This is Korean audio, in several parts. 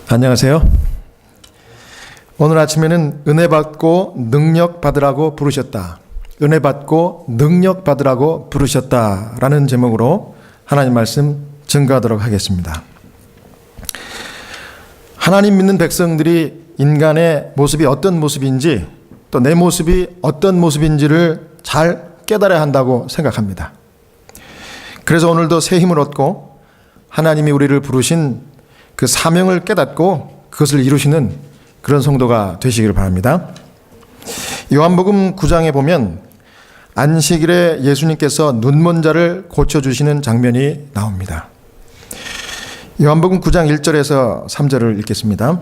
안녕하세요. 오늘 아침에는 은혜 받고 능력 받으라고 부르셨다. 은혜 받고 능력 받으라고 부르셨다라는 제목으로 하나님 말씀 증거하도록 하겠습니다. 하나님 믿는 백성들이 인간의 모습이 어떤 모습인지 또 내 모습이 어떤 모습인지를 잘 깨달아야 한다고 생각합니다. 그래서 오늘도 새 힘을 얻고 하나님이 우리를 부르신 그 사명을 깨닫고 그것을 이루시는 그런 성도가 되시기를 바랍니다. 요한복음 9장에 보면 안식일에 예수님께서 눈먼 자를 고쳐주시는 장면이 나옵니다. 요한복음 9장 1절에서 3절을 읽겠습니다.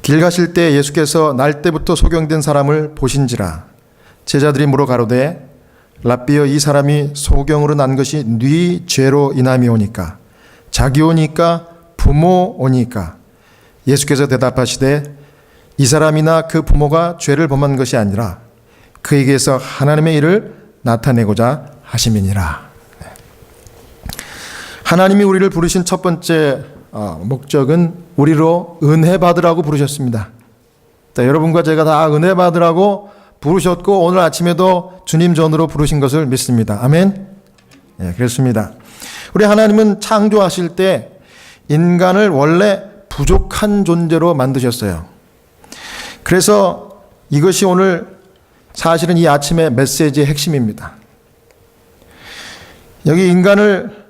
길 가실 때 예수께서 날 때부터 소경된 사람을 보신지라 제자들이 물어 가로되 랍비여 이 사람이 소경으로 난 것이 네 죄로 인함이오니까 자기 오니까 부모 오니까 예수께서 대답하시되 이 사람이나 그 부모가 죄를 범한 것이 아니라 그에게서 하나님의 일을 나타내고자 하심이니라. 하나님이 우리를 부르신 첫 번째 목적은 우리로 은혜 받으라고 부르셨습니다. 여러분과 제가 다 은혜 받으라고 부르셨고 오늘 아침에도 주님 전으로 부르신 것을 믿습니다. 아멘. 네, 그렇습니다. 우리 하나님은 창조하실 때 인간을 원래 부족한 존재로 만드셨어요. 그래서 이것이 오늘 사실은 이 아침의 메시지의 핵심입니다. 여기 인간을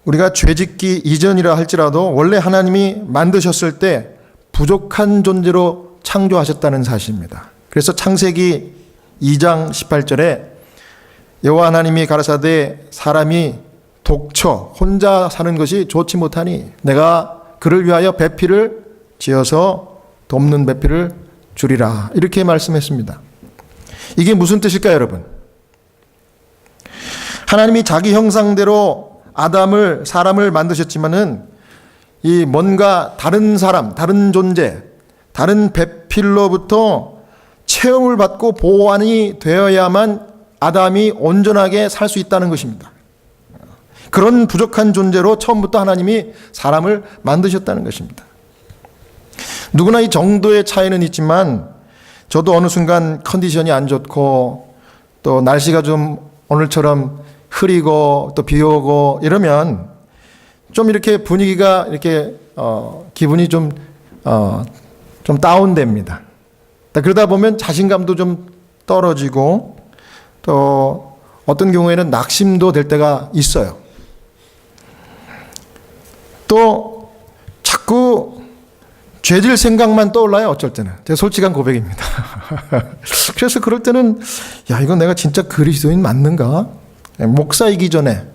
우리가 죄짓기 이전이라 할지라도 원래 하나님이 만드셨을 때 부족한 존재로 창조하셨다는 사실입니다. 그래서 창세기 2장 18절에 여호와 하나님이 가라사대 사람이 독처 혼자 사는 것이 좋지 못하니 내가 그를 위하여 배필을 지어서 돕는 배필을 주리라 이렇게 말씀했습니다. 이게 무슨 뜻일까요, 여러분? 하나님이 자기 형상대로 사람을 만드셨지만은 이 뭔가 다른 사람, 다른 존재, 다른 배필로부터 체험을 받고 보완이 되어야만 아담이 온전하게 살 수 있다는 것입니다. 그런 부족한 존재로 처음부터 하나님이 사람을 만드셨다는 것입니다. 누구나 이 정도의 차이는 있지만 저도 어느 순간 컨디션이 안 좋고 또 날씨가 좀 오늘처럼 흐리고 또 비 오고 이러면 좀 이렇게 분위기가 이렇게 기분이 좀 다운됩니다. 그러다 보면 자신감도 좀 떨어지고 또 어떤 경우에는 낙심도 될 때가 있어요. 또 자꾸 죄질 생각만 떠올라요. 어쩔 때는. 제가 솔직한 고백입니다. 그래서 그럴 때는 이건 내가 진짜 그리스도인 맞는가? 목사이기 전에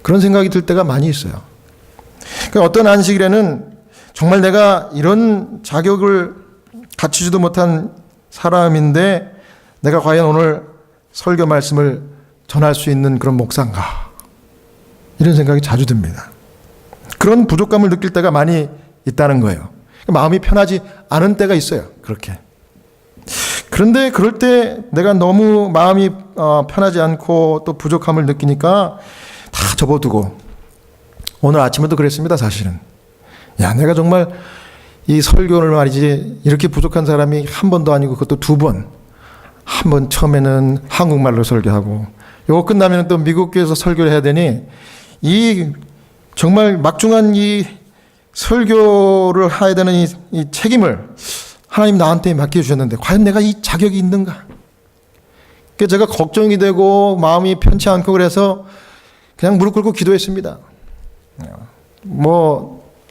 그런 생각이 들 때가 많이 있어요. 어떤 안식일에는 정말 내가 이런 자격을 갖추지도 못한 사람인데 내가 과연 오늘 설교 말씀을 전할 수 있는 그런 목사인가? 이런 생각이 자주 듭니다. 그런 부족감을 느낄 때가 많이 있다는 거예요. 마음이 편하지 않은 때가 있어요. 그렇게. 그런데 그럴 때 내가 너무 마음이 편하지 않고 또 부족함을 느끼니까 다 접어두고 오늘 아침에도 그랬습니다. 사실은. 내가 정말 이 설교를 말이지 이렇게 부족한 사람이 한 번도 아니고 그것도 두 번. 한 번 처음에는 한국말로 설교하고 요거 끝나면 또 미국 교회에서 설교를 해야 되니 이 정말 막중한 이 설교를 해야 되는 이 책임을 하나님 나한테 맡겨주셨는데 과연 내가 이 자격이 있는가? 그래서 제가 걱정이 되고 마음이 편치 않고 그래서 그냥 무릎 꿇고 기도했습니다.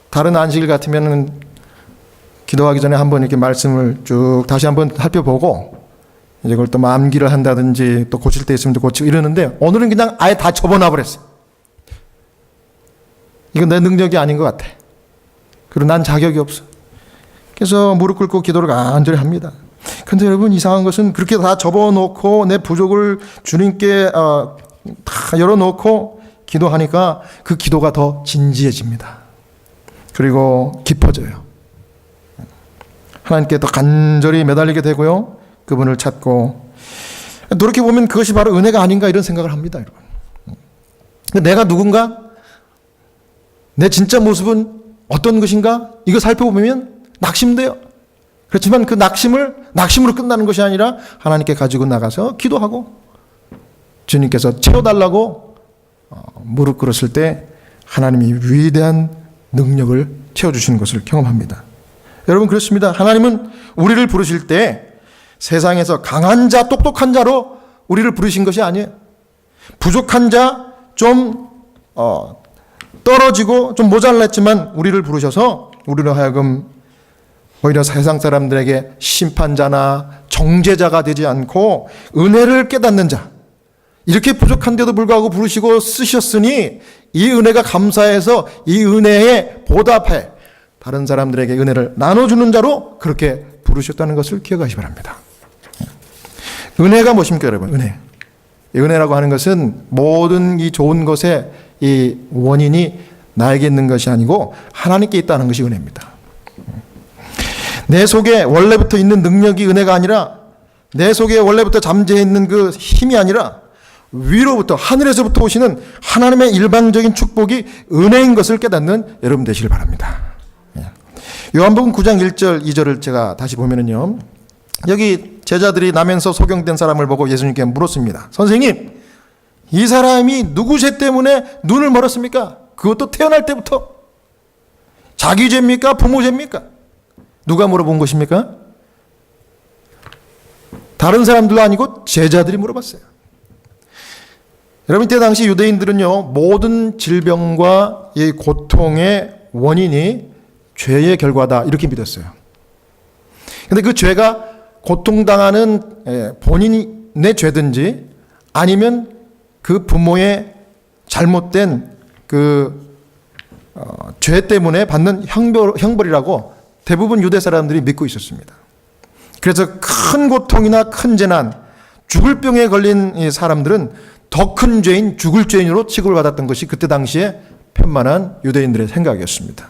다른 안식일 같으면은 기도하기 전에 한번 이렇게 말씀을 쭉 다시 한번 살펴보고 이제 그걸 또 암기를 한다든지 또 고칠 때 있으면 또 고치고 이러는데 오늘은 그냥 아예 다 접어놔 버렸어요. 이건 내 능력이 아닌 것 같아. 그리고 난 자격이 없어. 그래서 무릎 꿇고 기도를 간절히 합니다. 그런데 여러분 이상한 것은 그렇게 다 접어놓고 내 부족을 주님께 다 열어놓고 기도하니까 그 기도가 더 진지해집니다. 그리고 깊어져요. 하나님께 더 간절히 매달리게 되고요. 그분을 찾고 돌이켜보면 그것이 바로 은혜가 아닌가 이런 생각을 합니다. 여러분. 내가 누군가? 내 진짜 모습은 어떤 것인가? 이거 살펴보면 낙심돼요. 그렇지만 그 낙심으로 끝나는 것이 아니라 하나님께 가지고 나가서 기도하고 주님께서 채워달라고 무릎 꿇었을 때 하나님이 위대한 능력을 채워주시는 것을 경험합니다. 여러분, 그렇습니다. 하나님은 우리를 부르실 때 세상에서 강한 자, 똑똑한 자로 우리를 부르신 것이 아니에요. 부족한 자, 좀 떨어지고 좀 모자랐지만 우리를 부르셔서 우리로 하여금 오히려 세상 사람들에게 심판자나 정죄자가 되지 않고 은혜를 깨닫는 자, 이렇게 부족한데도 불구하고 부르시고 쓰셨으니 이 은혜가 감사해서 이 은혜에 보답해 다른 사람들에게 은혜를 나눠주는 자로 그렇게 부르셨다는 것을 기억하시기 바랍니다. 은혜가 무엇입니까, 여러분? 은혜. 이 은혜라고 하는 것은 모든 이 좋은 것의 이 원인이 나에게 있는 것이 아니고 하나님께 있다는 것이 은혜입니다. 내 속에 원래부터 있는 능력이 은혜가 아니라, 내 속에 원래부터 잠재해 있는 그 힘이 아니라 위로부터, 하늘에서부터 오시는 하나님의 일방적인 축복이 은혜인 것을 깨닫는 여러분 되시길 바랍니다. 요한복음 9장 1절 2절을 제가 다시 보면은요, 여기 제자들이 나면서 소경된 사람을 보고 예수님께 물었습니다. 선생님, 이 사람이 누구 죄 때문에 눈을 멀었습니까? 그것도 태어날 때부터. 자기 죄입니까? 부모 죄입니까? 누가 물어본 것입니까? 다른 사람들도 아니고 제자들이 물어봤어요. 여러분, 이때 당시 유대인들은요, 모든 질병과 이 고통의 원인이 죄의 결과다, 이렇게 믿었어요. 근데 그 죄가 고통당하는 본인의 죄든지 아니면 그 부모의 잘못된 죄 때문에 받는 형벌이라고 대부분 유대 사람들이 믿고 있었습니다. 그래서 큰 고통이나 큰 재난, 죽을 병에 걸린 이 사람들은 더 큰 죄인, 죽을 죄인으로 취급을 받았던 것이 그때 당시에 편만한 유대인들의 생각이었습니다.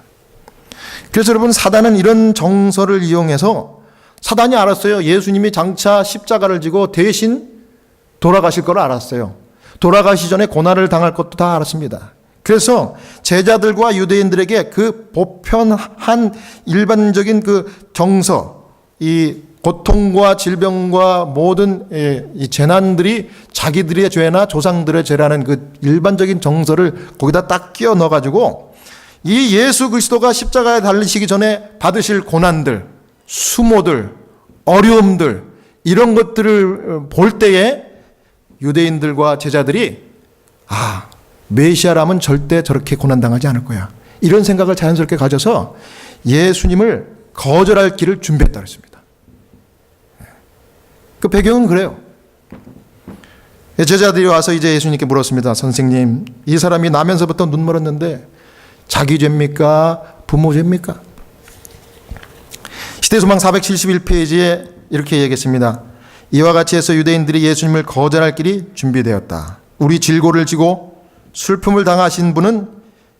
그래서 여러분, 사단은 이런 정서를 이용해서, 사단이 알았어요. 예수님이 장차 십자가를 지고 대신 돌아가실 걸 알았어요. 돌아가시 전에 고난을 당할 것도 다 알았습니다. 그래서 제자들과 유대인들에게 그 보편한 일반적인 그 정서, 이 고통과 질병과 모든 이 재난들이 자기들의 죄나 조상들의 죄라는 그 일반적인 정서를 거기다 딱 끼워 넣어가지고 이 예수 그리스도가 십자가에 달리시기 전에 받으실 고난들, 수모들, 어려움들, 이런 것들을 볼 때에 유대인들과 제자들이 메시아라면 절대 저렇게 고난당하지 않을 거야, 이런 생각을 자연스럽게 가져서 예수님을 거절할 길을 준비했다 그랬습니다. 그 배경은 그래요. 제자들이 와서 이제 예수님께 물었습니다. 선생님, 이 사람이 나면서부터 눈 멀었는데 자기 죄입니까? 부모 죄입니까? 시대소망 471페이지에 이렇게 얘기했습니다. 이와 같이 해서 유대인들이 예수님을 거절할 길이 준비되었다. 우리 질고를 지고 슬픔을 당하신 분은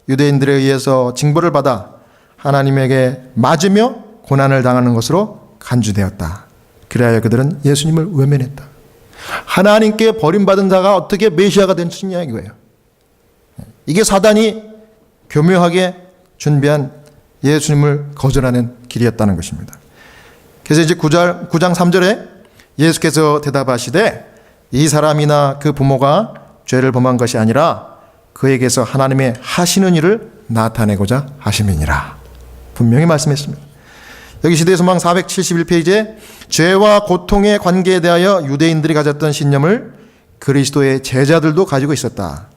유대인들에 의해서 징벌을 받아 하나님에게 맞으며 고난을 당하는 것으로 간주되었다. 그래야 그들은 예수님을 외면했다. 하나님께 버림받은 자가 어떻게 메시아가 될 수 있냐, 이거예요. 이게 사단이 교묘하게 준비한 예수님을 거절하는 길이었다는 것입니다. 그래서 이제 9장 3절에 예수께서 대답하시되 이 사람이나 그 부모가 죄를 범한 것이 아니라 그에게서 하나님의 하시는 일을 나타내고자 하심이니라. 분명히 말씀했습니다. 여기 시대소망 471페이지에 죄와 고통의 관계에 대하여 유대인들이 가졌던 신념을 그리스도의 제자들도 가지고 있었다.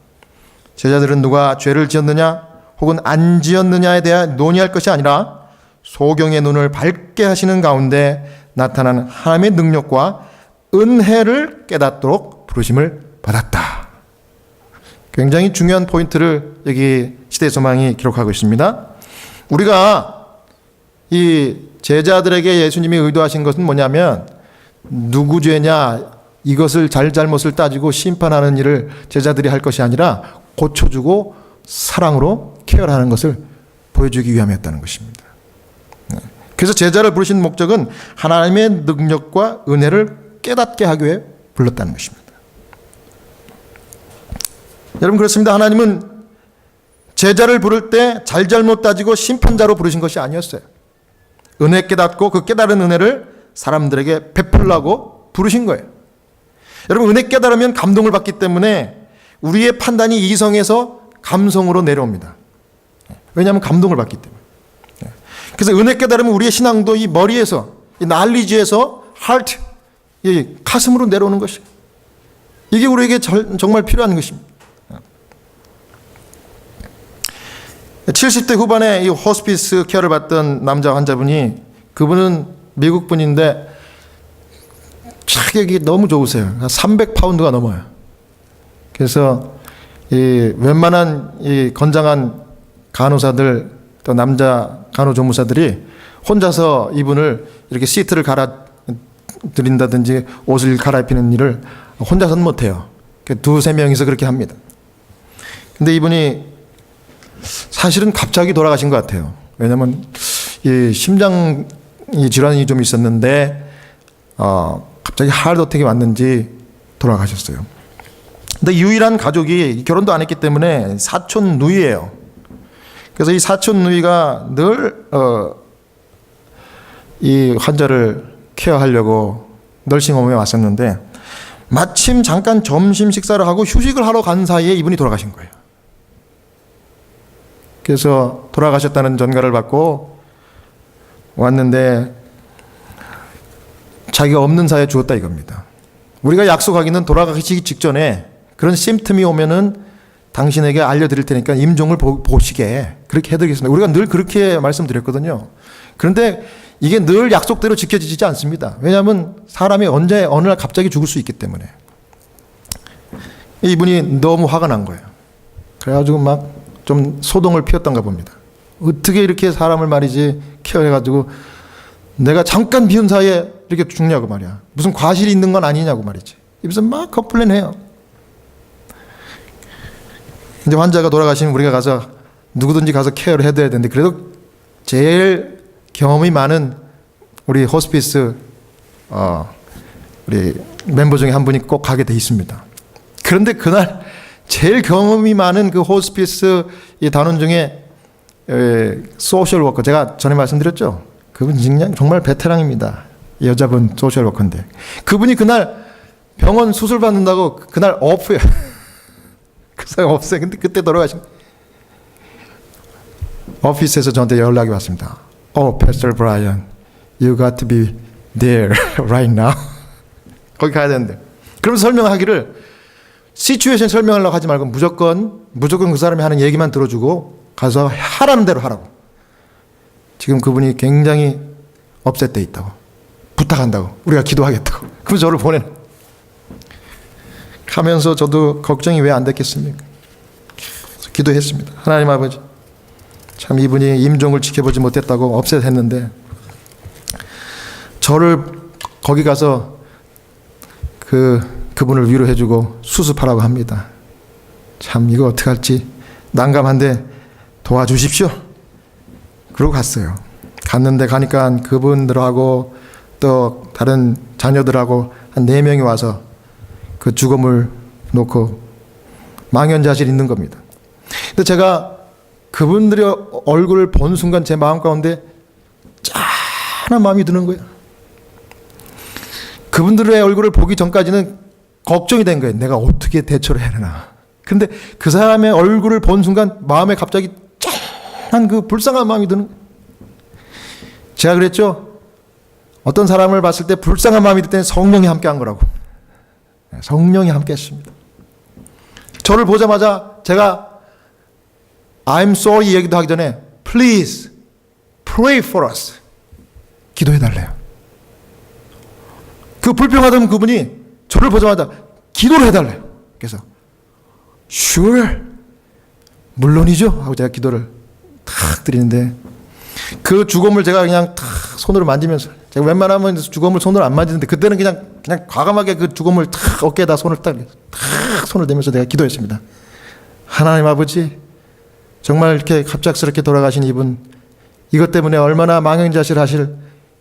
제자들은 누가 죄를 지었느냐 혹은 안 지었느냐에 대해 논의할 것이 아니라 소경의 눈을 밝게 하시는 가운데 나타나는 하나님의 능력과 은혜를 깨닫도록 부르심을 받았다. 굉장히 중요한 포인트를 여기 시대소망이 기록하고 있습니다. 우리가 이 제자들에게 예수님이 의도하신 것은 뭐냐면, 누구 죄냐 이것을 잘못을 따지고 심판하는 일을 제자들이 할 것이 아니라 고쳐주고 사랑으로 케어하는 것을 보여주기 위함이었다는 것입니다. 그래서 제자를 부르신 목적은 하나님의 능력과 은혜를 깨닫게 하기 위해 불렀다는 것입니다. 여러분, 그렇습니다. 하나님은 제자를 부를 때 잘잘못 따지고 심판자로 부르신 것이 아니었어요. 은혜 깨닫고 그 깨달은 은혜를 사람들에게 베풀라고 부르신 거예요. 여러분, 은혜 깨달으면 감동을 받기 때문에 우리의 판단이 이성에서 감성으로 내려옵니다. 왜냐하면 감동을 받기 때문에. 그래서 은혜 깨달으면 우리의 신앙도 이 머리에서, 이 knowledge에서 heart, 이 가슴으로 내려오는 것이에요. 이게 우리에게 정말 필요한 것입니다. 70대 후반에 이 호스피스 케어를 받던 남자 환자분이, 그분은 미국 분인데 체격이 너무 좋으세요. 300파운드가 넘어요. 그래서 이 웬만한 이 건장한 간호사들, 또 남자 간호조무사들이 혼자서 이분을 이렇게 시트를 갈아 드린다든지 옷을 갈아입히는 일을 혼자서는 못해요. 두세 명이서 그렇게 합니다. 근데 이분이 사실은 갑자기 돌아가신 것 같아요. 왜냐하면 이 심장 질환이 좀 있었는데 갑자기 하트어택이 왔는지 돌아가셨어요. 근데 유일한 가족이 결혼도 안 했기 때문에 사촌 누이예요. 그래서 이 사촌 누이가 늘 이 환자를 케어하려고 널싱홈에 왔었는데, 마침 잠깐 점심 식사를 하고 휴식을 하러 간 사이에 이분이 돌아가신 거예요. 그래서 돌아가셨다는 전가를 받고 왔는데 자기가 없는 사이에 죽었다 이겁니다. 우리가 약속하기는 돌아가시기 직전에 그런 심틈이 오면은 당신에게 알려드릴 테니까 임종을 보시게 그렇게 해드리겠습니다. 우리가 늘 그렇게 말씀드렸거든요. 그런데 이게 늘 약속대로 지켜지지 않습니다. 왜냐하면 사람이 언제 어느 날 갑자기 죽을 수 있기 때문에. 이분이 너무 화가 난 거예요. 그래가지고 막 좀 소동을 피웠던가 봅니다. 어떻게 이렇게 사람을 말이지 케어해가지고 내가 잠깐 비운 사이에 이렇게 죽냐고 말이야. 무슨 과실이 있는 건 아니냐고 말이지. 이러면서 막 컴플레인해요. 이제 환자가 돌아가시면 우리가 가서 누구든지 가서 케어를 해줘야 되는데, 그래도 제일 경험이 많은 우리 호스피스 우리 멤버 중에 한 분이 꼭 가게 돼 있습니다. 그런데 그날 제일 경험이 많은 그 호스피스 이 단원 중에 소셜 워커, 제가 전에 말씀드렸죠. 그분 정말 베테랑입니다. 여자분 소셜 워커인데, 그분이 그날 병원 수술 받는다고 그날 오프예요. 그 사람 없어요. 근데 그때 돌아가신 오피스에서 저한테 연락이 왔습니다. Pastor Brian, you got to be there right now. 거기 가야 되는데. 그러면서 설명하기를, 시츄에이션 설명하려고 하지 말고 무조건 그 사람이 하는 얘기만 들어주고 가서 하라는 대로 하라고. 지금 그분이 굉장히 업셋돼 있다고, 부탁한다고, 우리가 기도하겠다고. 그래서 저를 보내는. 하면서 저도 걱정이 왜 안 됐겠습니까? 기도했습니다. 하나님 아버지, 참 이분이 임종을 지켜보지 못했다고 업셋했는데, 저를 거기 가서 그분을 위로해주고 수습하라고 합니다. 참 이거 어떡할지 난감한데 도와주십시오. 그러고 갔어요. 갔는데 가니까 그분들하고 또 다른 자녀들하고 한 4명이 와서 그 죽음을 놓고 망연자실 있는 겁니다. 근데 제가 그분들의 얼굴을 본 순간 제 마음 가운데 짠한 마음이 드는 거예요. 그분들의 얼굴을 보기 전까지는 걱정이 된 거예요. 내가 어떻게 대처를 해야 되나. 근데 그 사람의 얼굴을 본 순간 마음에 갑자기 짠한 그 불쌍한 마음이 드는 거예요. 제가 그랬죠. 어떤 사람을 봤을 때 불쌍한 마음이 들 때는 성령이 함께 한 거라고. 성령이 함께 했습니다. 저를 보자마자 제가 I'm sorry 얘기도 하기 전에 Please pray for us. 기도해 달래요. 그 불평하던 그분이 저를 보자마자 기도를 해달래요. 그래서 Sure, 물론이죠 하고 제가 기도를 탁 드리는데, 그 주검을 제가 그냥 탁 손으로 만지면서, 제가 웬만하면 주검을 손으로 안 만지는데 그때는 그냥 과감하게 그 주검을 탁 어깨에다 손을 탁 손을 대면서 내가 기도했습니다. 하나님 아버지, 정말 이렇게 갑작스럽게 돌아가신 이분, 이것 때문에 얼마나 망연자실하실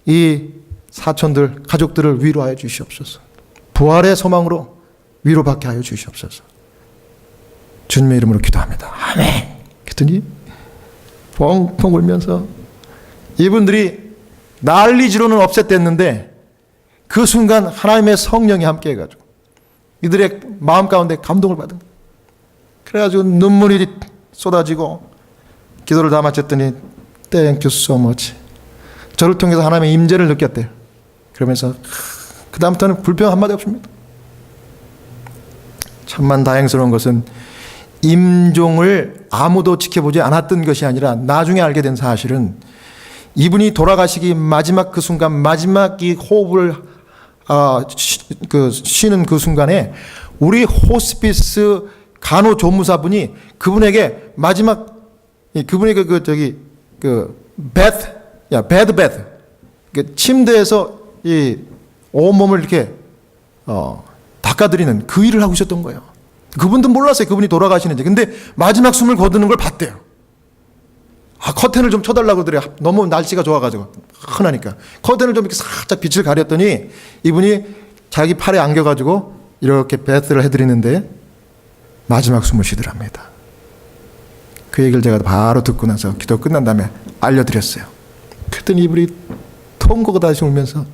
이 사촌들, 가족들을 위로하여 주시옵소서. 부활의 소망으로 위로받게 하여 주시옵소서. 주님의 이름으로 기도합니다. 아멘. 그랬더니 펑펑 울면서 이분들이 난리지로는 없앴댔는데 그 순간 하나님의 성령이 함께 해가지고 이들의 마음 가운데 감동을 받은 거예요. 그래가지고 눈물이 쏟아지고 기도를 다 마쳤더니 Thank you so much. 저를 통해서 하나님의 임재를 느꼈대요. 그러면서 그 다음부터는 불평 한마디 없습니다. 천만 다행스러운 것은 임종을 아무도 지켜보지 않았던 것이 아니라 나중에 알게 된 사실은 이분이 돌아가시기 마지막 그 순간, 마지막 이 호흡을 쉬는 그 순간에 우리 호스피스 간호조무사분이 그분에게 마지막 그분에게 베드 침대에서 이 온몸을 이렇게 닦아드리는 그 일을 하고 있었던 거예요. 그분도 몰랐어요. 그분이 돌아가시는지. 근데 마지막 숨을 거두는 걸 봤대요. 커튼을 좀 쳐달라고 그러더래요. 너무 날씨가 좋아가지고 흔하니까 커튼을 좀 이렇게 살짝 빛을 가렸더니 이분이 자기 팔에 안겨가지고 이렇게 베스를 해드리는데 마지막 숨을 쉬더랍니다. 그 얘기를 제가 바로 듣고 나서 기도 끝난 다음에 알려드렸어요. 그랬더니 이분이 통곡을 다시 울면서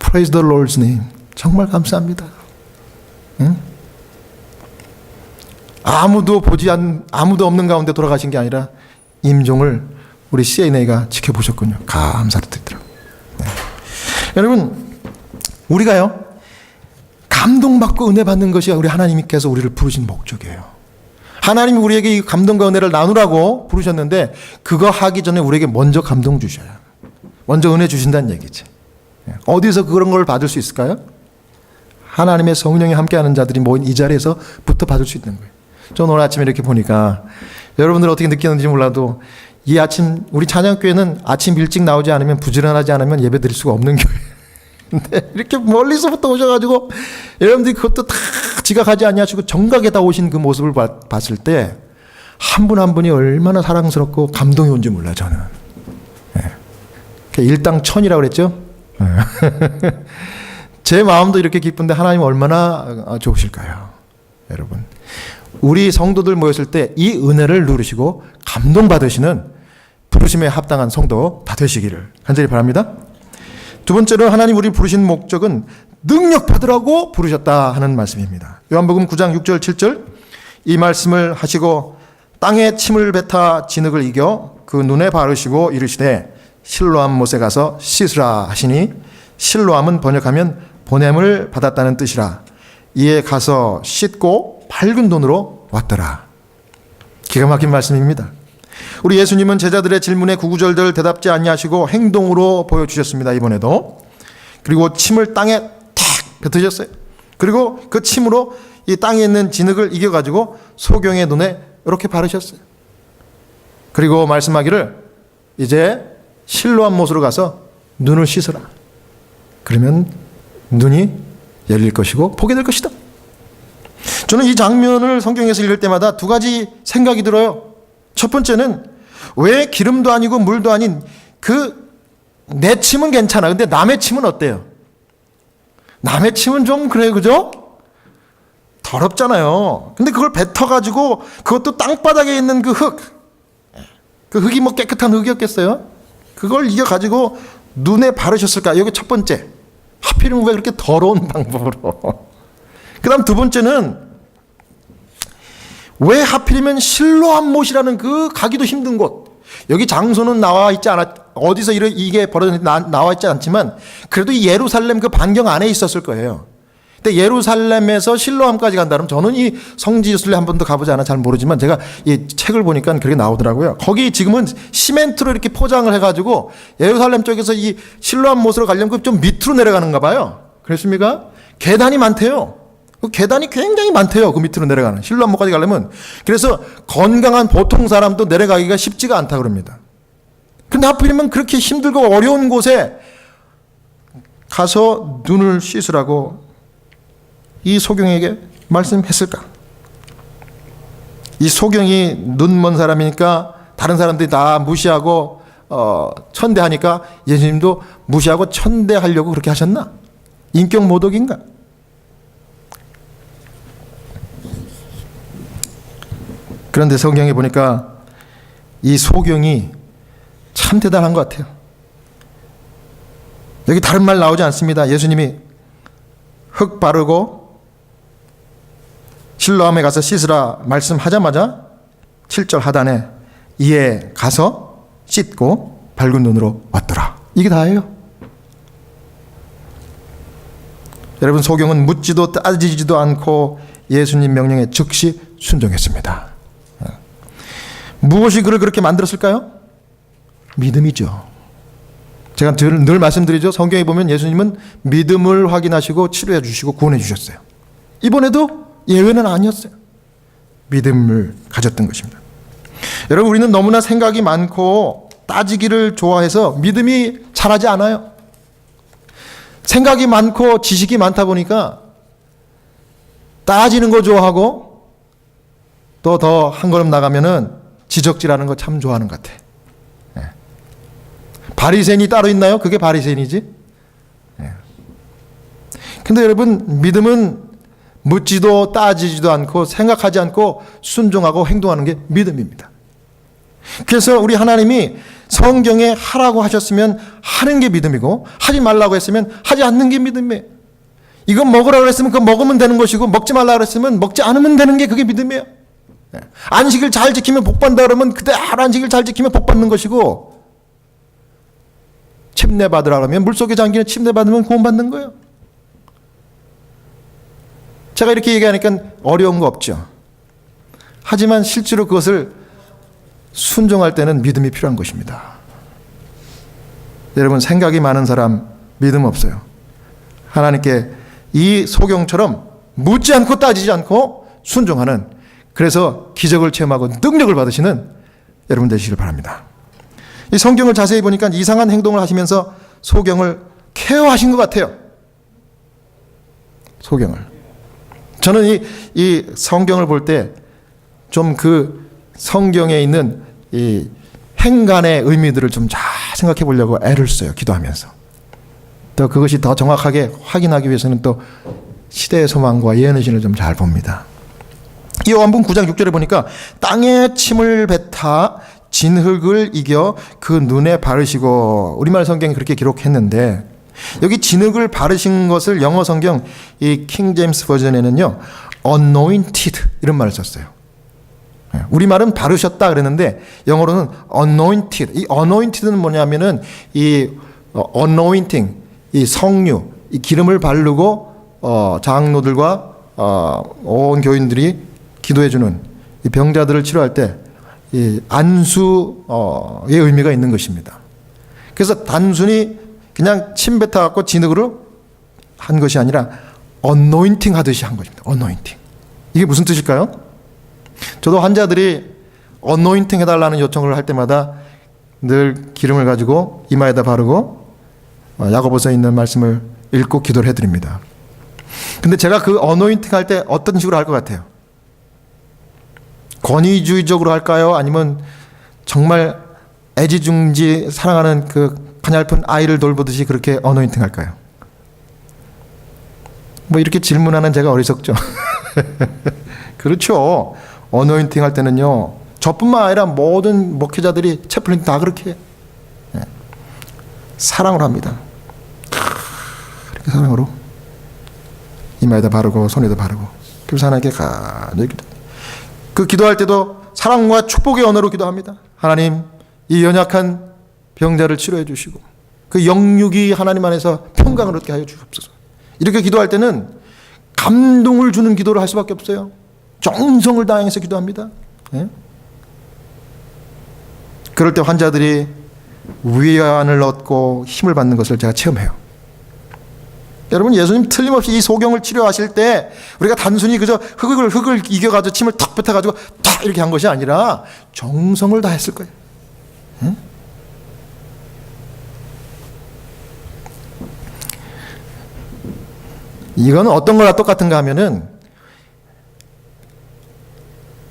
Praise the Lord's name. 정말 감사합니다. 응? 아무도 없는 가운데 돌아가신 게 아니라 임종을 우리 CNA가 지켜보셨군요. 감사드리더라고요. 네. 여러분, 우리가요, 감동받고 은혜 받는 것이 우리 하나님께서 우리를 부르신 목적이에요. 하나님이 우리에게 이 감동과 은혜를 나누라고 부르셨는데 그거 하기 전에 우리에게 먼저 감동 주셔요. 먼저 은혜 주신다는 얘기지. 어디서 그런 걸 받을 수 있을까요? 하나님의 성령이 함께하는 자들이 모인 이 자리에서부터 받을 수 있는 거예요. 저는 오늘 아침에 이렇게 보니까 여러분들 어떻게 느끼는지 몰라도 이 아침 우리 찬양교회는 아침 일찍 나오지 않으면 부지런하지 않으면 예배 드릴 수가 없는 교회예요. 근데 이렇게 멀리서부터 오셔가지고 여러분들이 그것도 다 지각하지 않냐시고 정각에 다 오신 그 모습을 봤을 때 한 분 한 분이 얼마나 사랑스럽고 감동이 온지 몰라 저는. 일당천이라고 그랬죠. 제 마음도 이렇게 기쁜데 하나님 얼마나 좋으실까요? 여러분, 우리 성도들 모였을 때 이 은혜를 누리시고 감동받으시는 부르심에 합당한 성도 다 되시기를 간절히 바랍니다. 두 번째로 하나님 우리 부르신 목적은 능력 받으라고 부르셨다 하는 말씀입니다. 요한복음 9장 6절 7절 이 말씀을 하시고 땅에 침을 뱉어 진흙을 이겨 그 눈에 바르시고 이르시되 실로암 못에 가서 씻으라 하시니 실로암은 번역하면 보냄을 받았다는 뜻이라. 이에 가서 씻고 밝은 돈으로 왔더라. 기가 막힌 말씀입니다. 우리 예수님은 제자들의 질문에 구구절절 대답지 아니하시고 행동으로 보여주셨습니다. 이번에도. 그리고 침을 땅에 탁 뱉으셨어요. 그리고 그 침으로 이 땅에 있는 진흙을 이겨가지고 소경의 눈에 이렇게 바르셨어요. 그리고 말씀하기를 이제 실로암 못으로 가서 눈을 씻어라. 그러면 눈이 열릴 것이고 보게 될 것이다. 저는 이 장면을 성경에서 읽을 때마다 두 가지 생각이 들어요. 첫 번째는 왜 기름도 아니고 물도 아닌 내 침은 괜찮아. 근데 남의 침은 어때요? 남의 침은 좀 그래, 그죠? 더럽잖아요. 근데 그걸 뱉어가지고 그것도 땅바닥에 있는 그 흙이 뭐 깨끗한 흙이었겠어요? 그걸 이겨가지고 눈에 바르셨을까? 여기 첫 번째. 하필이면 왜 그렇게 더러운 방법으로. 그 다음 두 번째는 왜 하필이면 실로암 못이라는 그 가기도 힘든 곳. 여기 장소는 나와 있지 어디서 이게 벌어졌는지 나와 있지 않지만 그래도 이 예루살렘 그 반경 안에 있었을 거예요. 근데 예루살렘에서 실로암까지 간다면 저는 이 성지순례 한 번도 가보지 않아 잘 모르지만 제가 이 책을 보니까 그렇게 나오더라고요. 거기 지금은 시멘트로 이렇게 포장을 해가지고 예루살렘 쪽에서 이 실로암 못으로 가려면 좀 밑으로 내려가는가 봐요. 그렇습니까? 계단이 많대요. 그 계단이 굉장히 많대요. 그 밑으로 내려가는 실로암 못까지 가려면. 그래서 건강한 보통 사람도 내려가기가 쉽지가 않다 그럽니다. 근데 하필이면 그렇게 힘들고 어려운 곳에 가서 눈을 씻으라고 이 소경에게 말씀했을까? 이 소경이 눈 먼 사람이니까 다른 사람들이 다 무시하고 천대하니까 예수님도 무시하고 천대하려고 그렇게 하셨나? 인격 모독인가? 그런데 성경에 보니까 이 소경이 참 대단한 것 같아요. 여기 다른 말 나오지 않습니다. 예수님이 흙 바르고 실로암에 가서 씻으라 말씀하자마자 7절 하단에 이에 가서 씻고 밝은 눈으로 왔더라. 이게 다예요. 여러분, 소경은 묻지도 따지지도 않고 예수님 명령에 즉시 순종했습니다. 무엇이 그를 그렇게 만들었을까요? 믿음이죠. 제가 늘 말씀드리죠. 성경에 보면 예수님은 믿음을 확인하시고 치료해 주시고 구원해 주셨어요. 이번에도 예외는 아니었어요. 믿음을 가졌던 것입니다. 여러분, 우리는 너무나 생각이 많고 따지기를 좋아해서 믿음이 자라지 않아요. 생각이 많고 지식이 많다 보니까 따지는 거 좋아하고 또 더 한 걸음 나가면은 지적질하는 거 참 좋아하는 것 같아. 바리새인이 따로 있나요? 그게 바리새인이지. 근데 여러분, 믿음은 묻지도 따지지도 않고 생각하지 않고 순종하고 행동하는 게 믿음입니다. 그래서 우리 하나님이 성경에 하라고 하셨으면 하는 게 믿음이고, 하지 말라고 했으면 하지 않는 게 믿음이에요. 이건 먹으라고 했으면 그거 먹으면 되는 것이고, 먹지 말라고 했으면 먹지 않으면 되는 게 그게 믿음이에요. 안식일 잘 지키면 복 받는다 그러면 그대로 안식일 잘 지키면 복 받는 것이고, 침례 받으라 그러면 물속에 잠기는 침례 받으면 구원 받는 거예요. 제가 이렇게 얘기하니까 어려운 거 없죠. 하지만 실제로 그것을 순종할 때는 믿음이 필요한 것입니다. 여러분, 생각이 많은 사람 믿음 없어요. 하나님께 이 소경처럼 묻지 않고 따지지 않고 순종하는, 그래서 기적을 체험하고 능력을 받으시는 여러분 되시길 바랍니다. 이 성경을 자세히 보니까 이상한 행동을 하시면서 소경을 케어하신 것 같아요. 소경을. 저는 이 성경을 볼 때 좀 그 성경에 있는 이 행간의 의미들을 좀 잘 생각해 보려고 애를 써요. 기도하면서. 또 그것이 더 정확하게 확인하기 위해서는 또 시대의 소망과 예언의 신을 좀 잘 봅니다. 이 요한복음 9장 6절에 보니까 땅에 침을 뱉아 진흙을 이겨 그 눈에 바르시고, 우리말 성경이 그렇게 기록했는데, 여기 진흙을 바르신 것을 영어 성경 이 킹 제임스 버전에는요 anointed 이런 말을 썼어요. 우리말은 바르셨다 그랬는데 영어로는 anointed. 이 anointed는 뭐냐면은 이 anointing, 이 성류, 이 기름을 바르고 장로들과 온 교인들이 기도해주는 이 병자들을 치료할 때 이 안수의 의미가 있는 것입니다. 그래서 단순히 그냥 침 뱉어갖고 진흙으로 한 것이 아니라 anointing 하듯이 한 것입니다. anointing. 이게 무슨 뜻일까요? 저도 환자들이 anointing 해달라는 요청을 할 때마다 늘 기름을 가지고 이마에다 바르고 야고보서에 있는 말씀을 읽고 기도를 해드립니다. 근데 제가 그 anointing 할 때 어떤 식으로 할 것 같아요? 권위주의적으로 할까요? 아니면 정말 애지중지 사랑하는 그 가냘픈 아이를 돌보듯이 그렇게 어노인팅 할까요? 뭐 이렇게 질문하는 제가 어리석죠. 그렇죠. 어노인팅 할 때는요, 저뿐만 아니라 모든 목회자들이 채플린 다 그렇게 해요. 사랑으로 합니다. 이렇게 사랑으로 이마에다 바르고 손에다 바르고, 그래서 하나님께 간절히 그 기도할 때도 사랑과 축복의 언어로 기도합니다. 하나님, 이 연약한 병자를 치료해 주시고 그 영육이 하나님 안에서 평강을 얻게 하여 주옵소서. 이렇게 기도할 때는 감동을 주는 기도를 할 수밖에 없어요. 정성을 다해서 기도합니다. 네? 그럴 때 환자들이 위안을 얻고 힘을 받는 것을 제가 체험해요. 여러분, 예수님 틀림없이 이 소경을 치료하실 때 우리가 단순히 그저 흙을 이겨가지고 침을 탁 뱉어가지고 탁 이렇게 한 것이 아니라 정성을 다했을 거예요. 응? 이건 어떤 거랑 똑같은가 하면은,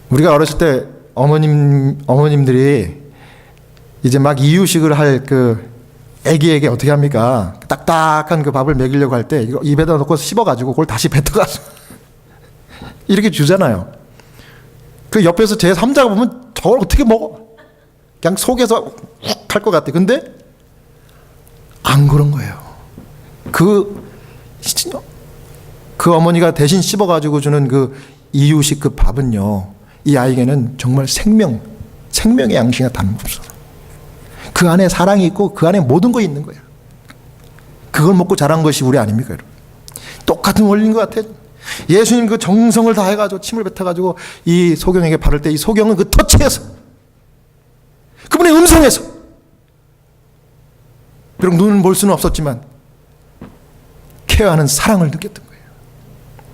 우리가 어렸을 때 어머님들이 이제 막 이유식을 할 그 애기에게 어떻게 합니까? 딱딱한 그 밥을 먹이려고 할 때 이거 입에다 넣고 씹어가지고 그걸 다시 뱉어가지고 이렇게 주잖아요. 그 옆에서 제 3자가 보면 저걸 어떻게 먹어? 그냥 속에서 욱할 것 같아. 근데 안 그런 거예요. 그 어머니가 대신 씹어가지고 주는 그 이유식 그 밥은요, 이 아이에게는 정말 생명의 양식이 다름없어. 그 안에 사랑이 있고 그 안에 모든 거 있는 거야. 그걸 먹고 자란 것이 우리 아닙니까, 여러분? 똑같은 원리인 것 같아요. 예수님 그 정성을 다해가지고 침을 뱉어가지고 이 소경에게 바를 때 이 소경은 그 터치에서, 그분의 음성에서, 비록 눈을 볼 수는 없었지만 케어하는 사랑을 느꼈던 거예요.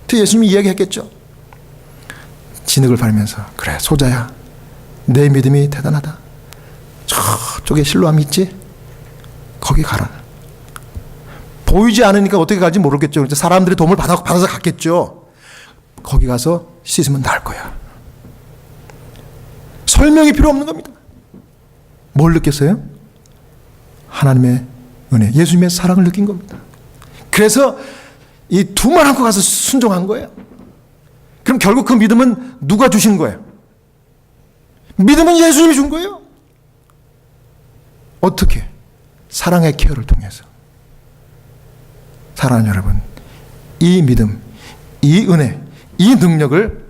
또 예수님이 이야기했겠죠. 진흙을 밟으면서, 그래 소자야, 내 믿음이 대단하다. 저쪽에 실로암이 있지? 거기 가라. 보이지 않으니까 어떻게 갈지 모르겠죠. 사람들의 도움을 받아서 갔겠죠. 거기 가서 씻으면 나을 거야. 설명이 필요 없는 겁니다. 뭘 느꼈어요? 하나님의 은혜, 예수님의 사랑을 느낀 겁니다. 그래서 이 두 말 안고 가서 순종한 거예요. 그럼 결국 그 믿음은 누가 주신 거예요? 믿음은 예수님이 준 거예요. 어떻게? 사랑의 케어를 통해서. 사랑하는 여러분, 이 믿음, 이 은혜, 이 능력을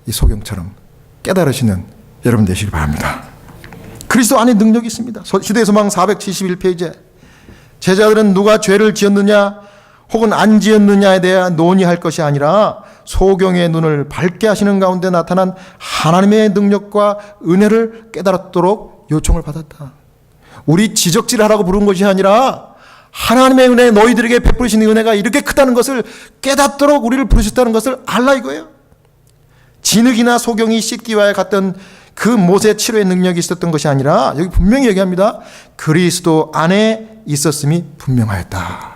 이 소경처럼 깨달으시는 여러분 되시기 바랍니다. 그리스도 안에 능력이 있습니다. 시대의 소망 471페이지에 제자들은 누가 죄를 지었느냐 혹은 안 지었느냐에 대해 논의할 것이 아니라 소경의 눈을 밝게 하시는 가운데 나타난 하나님의 능력과 은혜를 깨달았도록 요청을 받았다. 우리 지적질하라고 부른 것이 아니라 하나님의 은혜, 너희들에게 베푸시는 은혜가 이렇게 크다는 것을 깨닫도록 우리를 부르셨다는 것을 알라 이거예요. 진흙이나 소경이 씻기와에 갔던 그 못의 치료의 능력이 있었던 것이 아니라 여기 분명히 얘기합니다. 그리스도 안에 있었음이 분명하였다.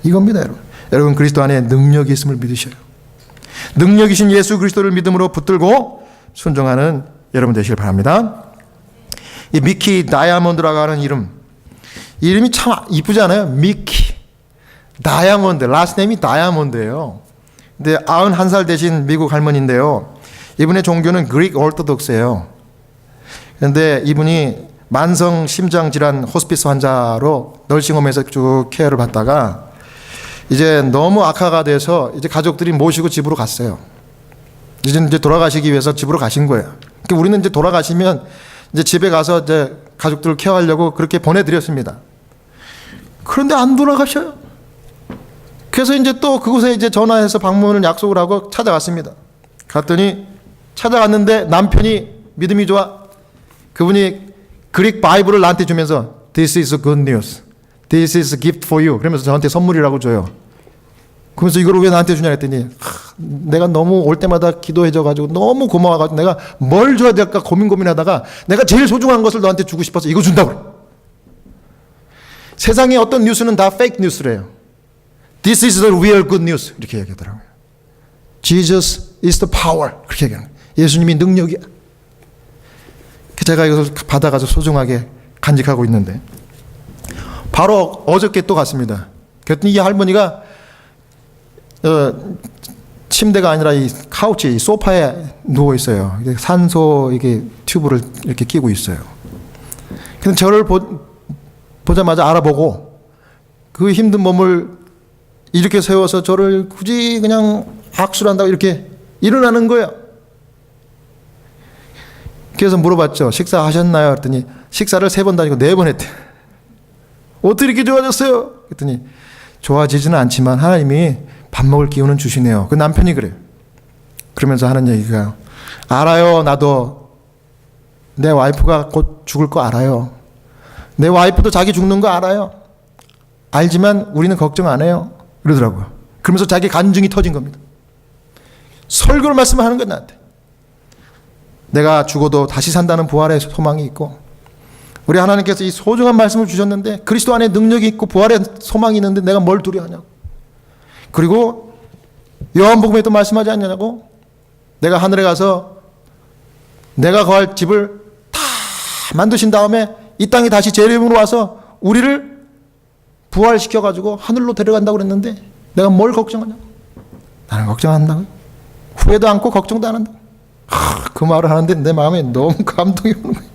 이겁니다, 여러분. 여러분 그리스도 안에 능력이 있음을 믿으셔요. 능력이신 예수 그리스도를 믿음으로 붙들고 순종하는 여러분 되시길 바랍니다. 이 미키 다이아몬드라고 하는 이름이 참 이쁘지 않아요? 미키 다이아몬드, 라스트 네임이 다이아몬드예요. 근데 91살 되신 미국 할머니인데요, 이분의 종교는 그릭 orthodox예요. 그런데 이분이 만성 심장 질환 호스피스 환자로 널싱홈에서 쭉 케어를 받다가 이제 너무 악화가 돼서 이제 가족들이 모시고 집으로 갔어요. 이제 돌아가시기 위해서 집으로 가신 거예요. 그러니까 우리는 이제 돌아가시면 이제 집에 가서 이제 가족들을 케어하려고 그렇게 보내드렸습니다. 그런데 안 돌아가셔요. 그래서 이제 또 그곳에 이제 전화해서 방문을 약속을 하고 찾아갔습니다. 갔더니 찾아갔는데 남편이 믿음이 좋아. 그분이 그릭 바이블을 나한테 주면서 This is good news. This is a gift for you. 그러면서 저한테 선물이라고 줘요. 그러면서 이걸 왜 나한테 주냐 했더니 내가 너무 올 때마다 기도해줘가지고 너무 고마워가지고 내가 뭘 줘야 될까 고민하다가 내가 제일 소중한 것을 너한테 주고 싶어서 이거 준다고. 세상에 어떤 뉴스는 다 페이크 뉴스래요. This is the real good news. 이렇게 얘기하더라고요. Jesus is the power. 그렇게 얘기하는 거예요. 예수님이 능력이야. 제가 이것을 받아가지고 소중하게 간직하고 있는데 바로 어저께 또 갔습니다. 그랬더니 이 할머니가 침대가 아니라 이 카우치, 이 소파에 누워 있어요. 산소 이게 튜브를 이렇게 끼고 있어요. 근데 저를 보자마자 알아보고 그 힘든 몸을 이렇게 세워서 저를 굳이 그냥 악수를 한다고 이렇게 일어나는 거예요. 그래서 물어봤죠. 식사하셨나요? 그랬더니 식사를 3번 다니고 4번 했대. 어떻게 이렇게 좋아졌어요? 그랬더니 좋아지지는 않지만 하나님이 밥 먹을 기운은 주시네요. 그 남편이 그래요. 그러면서 하는 얘기가 알아요. 나도 내 와이프가 곧 죽을 거 알아요. 내 와이프도 자기 죽는 거 알아요. 알지만 우리는 걱정 안 해요. 그러더라고요. 그러면서 자기 간증이 터진 겁니다. 설교를 말씀하는 거예요, 나한테. 내가 죽어도 다시 산다는 부활의 소망이 있고 우리 하나님께서 이 소중한 말씀을 주셨는데 그리스도 안에 능력이 있고 부활의 소망이 있는데 내가 뭘 두려워하냐고. 그리고 요한복음에 또 말씀하지 않냐고. 내가 하늘에 가서 내가 거할 집을 다 만드신 다음에 이 땅에 다시 제 이름으로 와서 우리를 부활시켜가지고 하늘로 데려간다고 그랬는데 내가 뭘 걱정하냐고. 나는 걱정 안 한다고요. 후회도 않고 걱정도 안 한다고. 그 말을 하는데 내 마음에 너무 감동이 오는 거예요.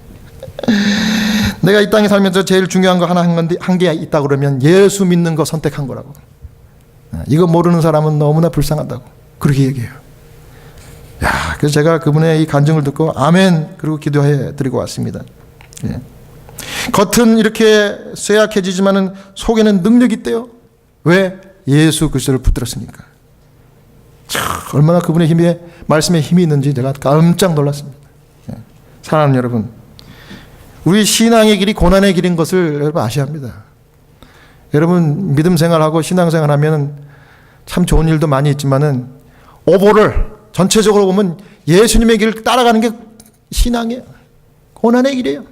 내가 이 땅에 살면서 제일 중요한 거 하나 한 게 있다 그러면 예수 믿는 거 선택한 거라고. 이거 모르는 사람은 너무나 불쌍하다고 그렇게 얘기해요. 야, 그래서 제가 그분의 이 간증을 듣고 아멘 그리고 기도해 드리고 왔습니다. 예. 겉은 이렇게 쇠약해지지만은 속에는 능력이 있대요. 왜? 예수 그리스도를 붙들었으니까. 참, 얼마나 그분의 힘에 말씀에 힘이 있는지 제가 깜짝 놀랐습니다. 예. 사랑하는 여러분, 우리 신앙의 길이 고난의 길인 것을 여러분 아셔야 합니다. 여러분 믿음 생활하고 신앙 생활하면 참 좋은 일도 많이 있지만은 오보를 전체적으로 보면 예수님의 길을 따라가는 게 신앙이에요. 고난의 길이에요.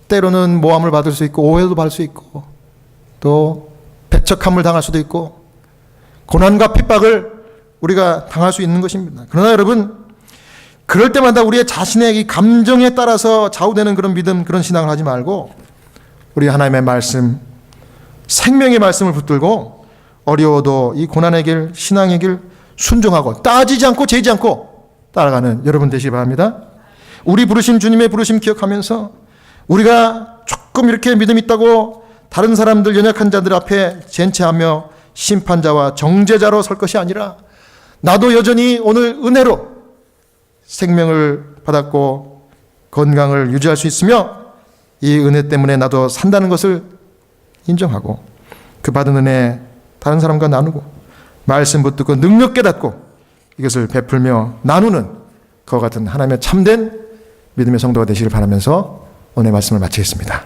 때로는 모함을 받을 수 있고 오해도 받을 수 있고 또 배척함을 당할 수도 있고 고난과 핍박을 우리가 당할 수 있는 것입니다. 그러나 여러분 그럴 때마다 우리의 자신의 이 감정에 따라서 좌우되는 그런 믿음, 그런 신앙을 하지 말고 우리 하나님의 말씀, 생명의 말씀을 붙들고 어려워도 이 고난의 길, 신앙의 길 순종하고 따지지 않고 재지 않고 따라가는 여러분 되시기 바랍니다. 우리 부르심, 주님의 부르심 기억하면서 우리가 조금 이렇게 믿음 있다고 다른 사람들, 연약한 자들 앞에 젠체하며 심판자와 정죄자로 설 것이 아니라 나도 여전히 오늘 은혜로 생명을 받았고 건강을 유지할 수 있으며 이 은혜 때문에 나도 산다는 것을 인정하고 그 받은 은혜 다른 사람과 나누고 말씀 붙들고 능력 깨닫고 이것을 베풀며 나누는 그와 같은 하나님의 참된 믿음의 성도가 되시길 바라면서 오늘 말씀을 마치겠습니다.